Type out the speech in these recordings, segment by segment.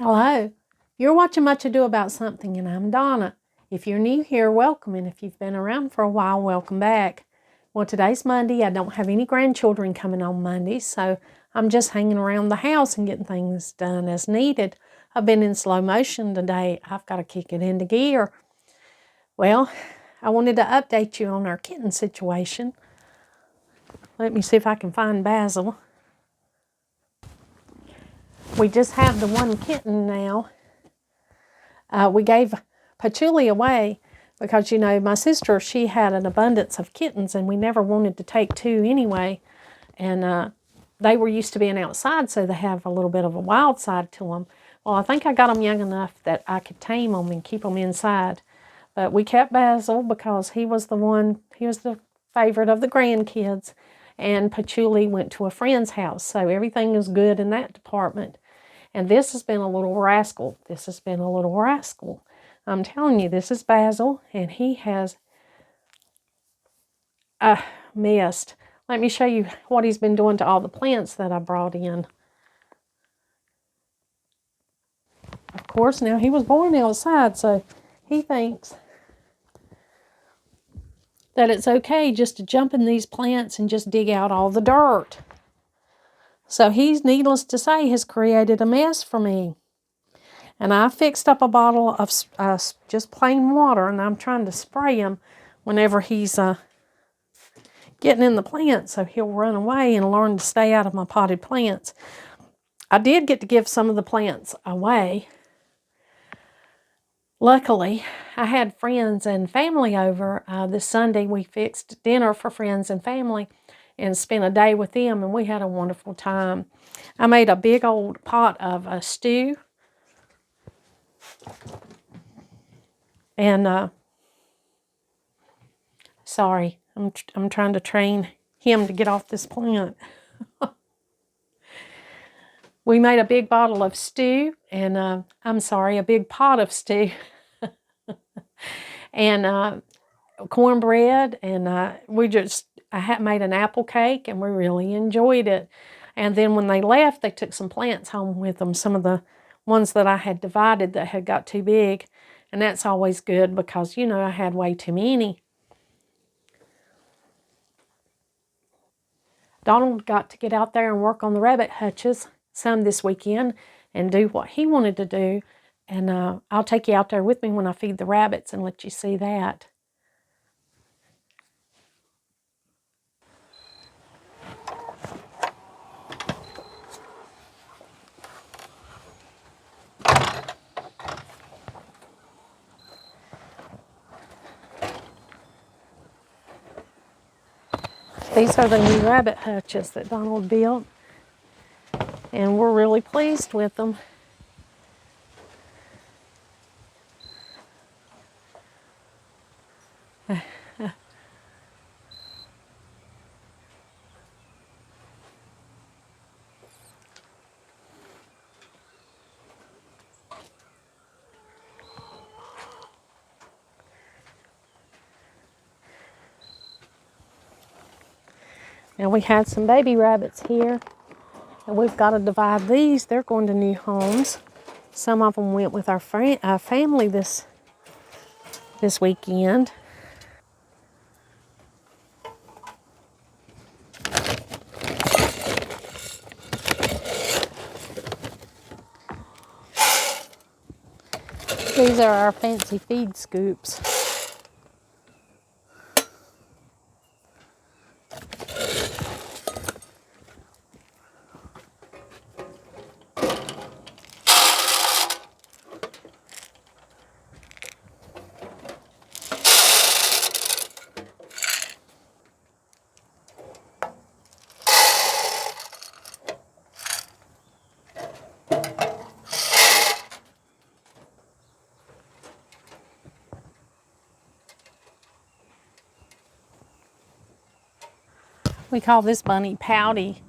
Hello, you're watching Much Ado About Something, and I'm Donna. If you're new here, welcome, and if you've been around for a while, welcome back. Well, today's Monday. I don't have any grandchildren coming on Monday, so I'm just hanging around the house and getting things done as needed. I've been in slow motion today. I've got to kick it into gear. Well, I wanted to update you on our kitten situation. Let me see if I can find Basil. We just have the one kitten now. We gave Patchouli away because, my sister, she had an abundance of kittens and we never wanted to take two anyway. And they were used to being outside, so they have a little bit of a wild side to them. Well, I think I got them young enough that I could tame them and keep them inside. But we kept Basil because he was the favorite of the grandkids. And Patchouli went to a friend's house, so everything is good in that department. And this has been a little rascal. I'm telling you, this is Basil, and he has messed. Let me show you what he's been doing to all the plants that I brought in. Of course, now he was born outside, so he thinks that it's okay just to jump in these plants and just dig out all the dirt. So he's, needless to say, has created a mess for me. And I fixed up a bottle of just plain water, and I'm trying to spray him whenever he's getting in the plants, so he'll run away and learn to stay out of my potted plants. I did get to give some of the plants away. Luckily, I had friends and family over. This Sunday, we fixed dinner for friends and family and spent a day with them, and we had a wonderful time. I made a big old pot of a stew. And, sorry, I'm trying to train him to get off this plant. We made a big bottle of stew, and a big pot of stew, and cornbread, and I made an apple cake, and we really enjoyed it. And then when they left, they took some plants home with them, some of the ones that I had divided that had got too big, and that's always good because, I had way too many. Donald got to get out there and work on the rabbit hutches some this weekend and do what he wanted to do. And I'll take you out there with me when I feed the rabbits and let you see that. These are the new rabbit hutches that Donald built, and we're really pleased with them. Now we had some baby rabbits here, and we've got to divide these. They're going to new homes. Some of them went with our family this weekend. These are our fancy feed scoops. We call this bunny Pouty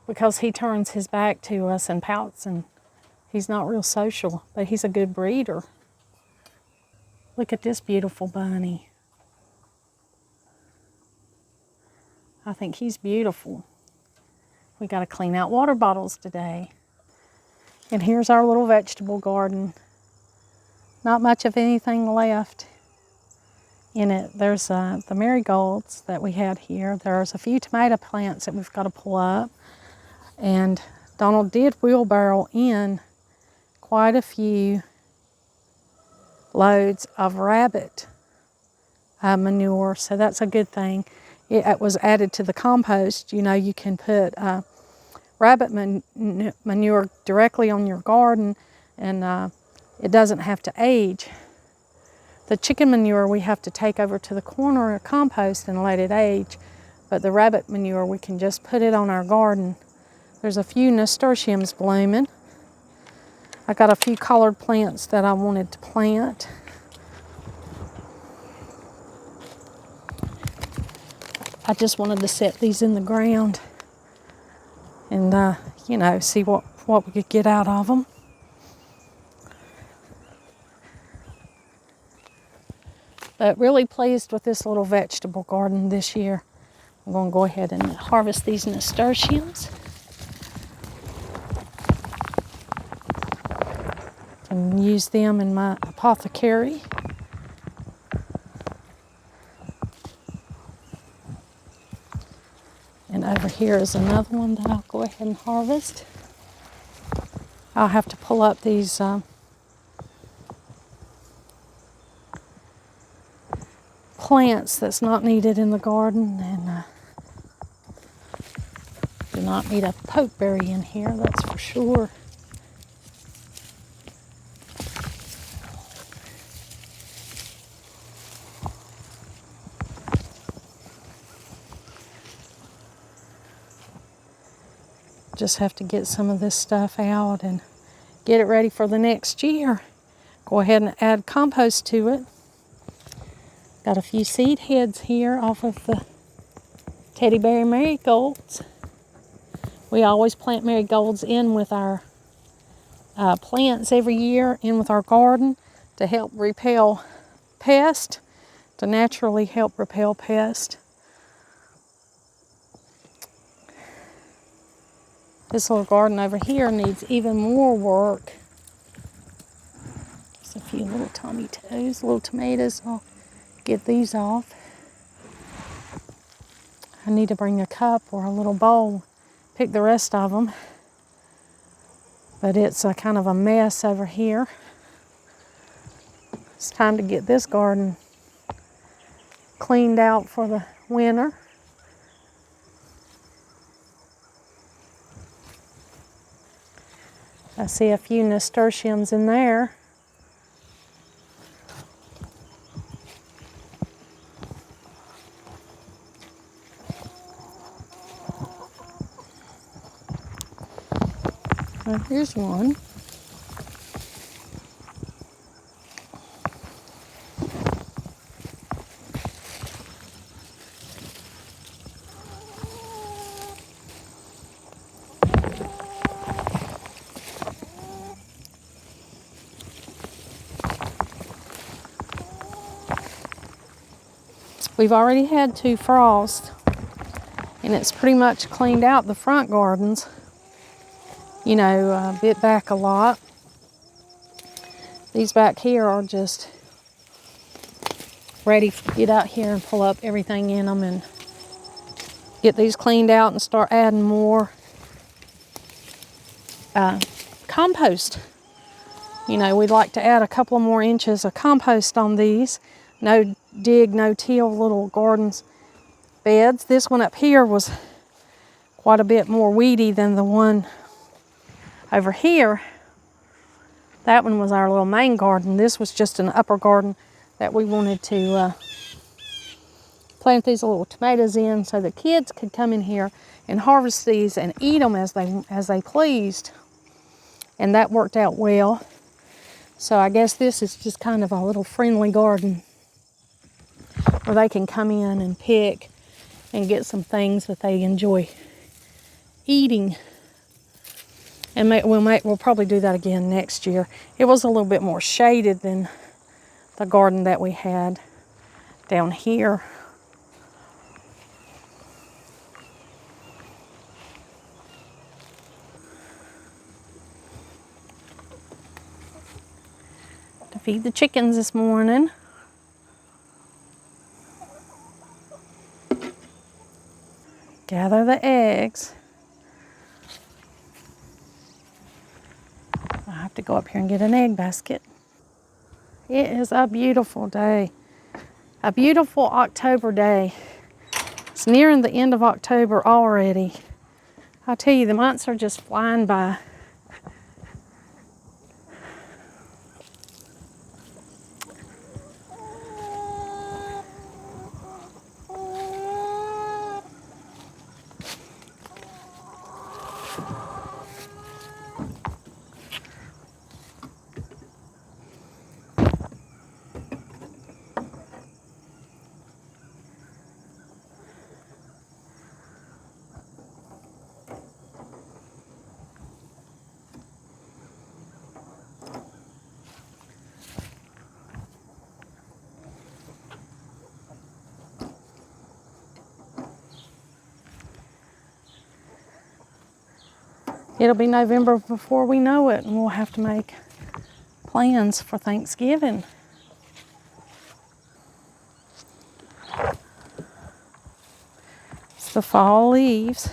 because he turns his back to us and pouts, and he's not real social, but he's a good breeder. Look at this beautiful bunny. I think he's beautiful. We got to clean out water bottles today. And here's our little vegetable garden. Not much of anything left in it. There's the marigolds that we had here. There's a few tomato plants that we've got to pull up. And Donald did wheelbarrow in quite a few loads of rabbit manure, so that's a good thing. It was added to the compost. You know, you can put rabbit manure directly on your garden, and it doesn't have to age. The chicken manure we have to take over to the corner of compost and let it age, but the rabbit manure we can just put it on our garden. There's a few nasturtiums blooming. I got a few collared plants that I wanted to plant. I just wanted to set these in the ground and, you know, see what we could get out of them. But really pleased with this little vegetable garden this year. I'm going to go ahead and harvest these nasturtiums. And use them in my apothecary. And over here is another one that I'll go ahead and harvest. I'll have to pull up these plants that's not needed in the garden, and do not need a pokeberry in here, that's for sure. Just have to get some of this stuff out and get it ready for the next year. Go ahead and add compost to it. Got a few seed heads here off of the teddy bear marigolds. We always plant marigolds in with our plants every year, in with our garden, to help repel pests, to naturally help repel pests. This little garden over here needs even more work. Just a few little tomatoes, little tomatoes. I'll get these off. I need to bring a cup or a little bowl, pick the rest of them. But it's a kind of a mess over here. It's time to get this garden cleaned out for the winter. I see a few nasturtiums in there. Well, here's one. We've already had 2 frosts, and it's pretty much cleaned out the front gardens. You know, bit back a lot. These back here are just ready to get out here and pull up everything in them and get these cleaned out and start adding more compost. You know, we'd like to add a couple of more inches of compost on these. No dig, no till little gardens beds. This one up here was quite a bit more weedy than the one over here. That one was our little main garden. This was just an upper garden that we wanted to plant these little tomatoes in so the kids could come in here and harvest these and eat them as they pleased. And that worked out well. So I guess this is just kind of a little friendly garden where they can come in and pick and get some things that they enjoy eating. And we'll probably do that again next year. It was a little bit more shaded than the garden that we had down here. feed the chickens this morning. Gather the eggs. I have to go up here and get an egg basket. It is a beautiful day. A beautiful October day. It's nearing the end of October already. I'll tell you, the months are just flying by. It'll be November before we know it, and we'll have to make plans for Thanksgiving. It's the fall leaves.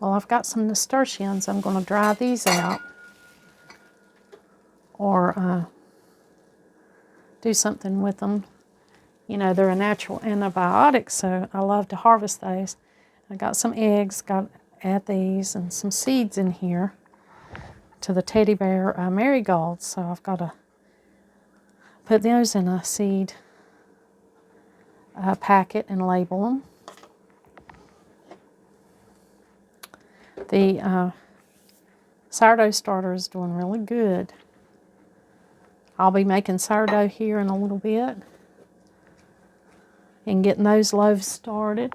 Well, I've got some nasturtiums. I'm going to dry these out or do something with them. You know, they're a natural antibiotic, so I love to harvest those. I got some eggs, got to add these and some seeds in here to the teddy bear marigolds. So I've got to put those in a seed packet and label them. The sourdough starter is doing really good. I'll be making sourdough here in a little bit and getting those loaves started.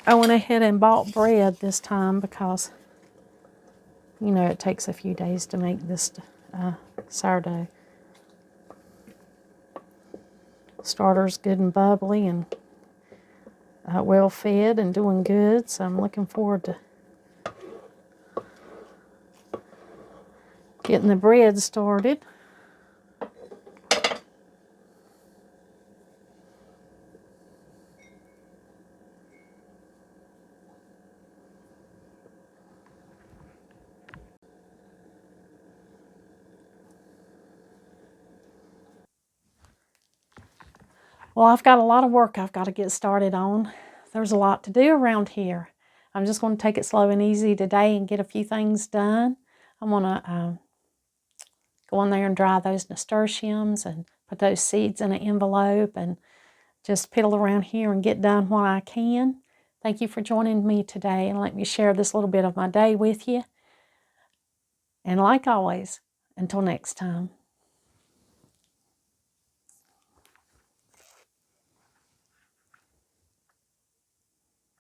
I went ahead and bought bread this time because, you know, it takes a few days to make this sourdough. Starter's good and bubbly and well fed and doing good, so I'm looking forward to getting the bread started. Well, I've got a lot of work I've got to get started on. There's a lot to do around here. I'm just going to take it slow and easy today and get a few things done. I'm going to go in there and dry those nasturtiums and put those seeds in an envelope and just piddle around here and get done what I can. Thank you for joining me today and let me share this little bit of my day with you. And like always, until next time.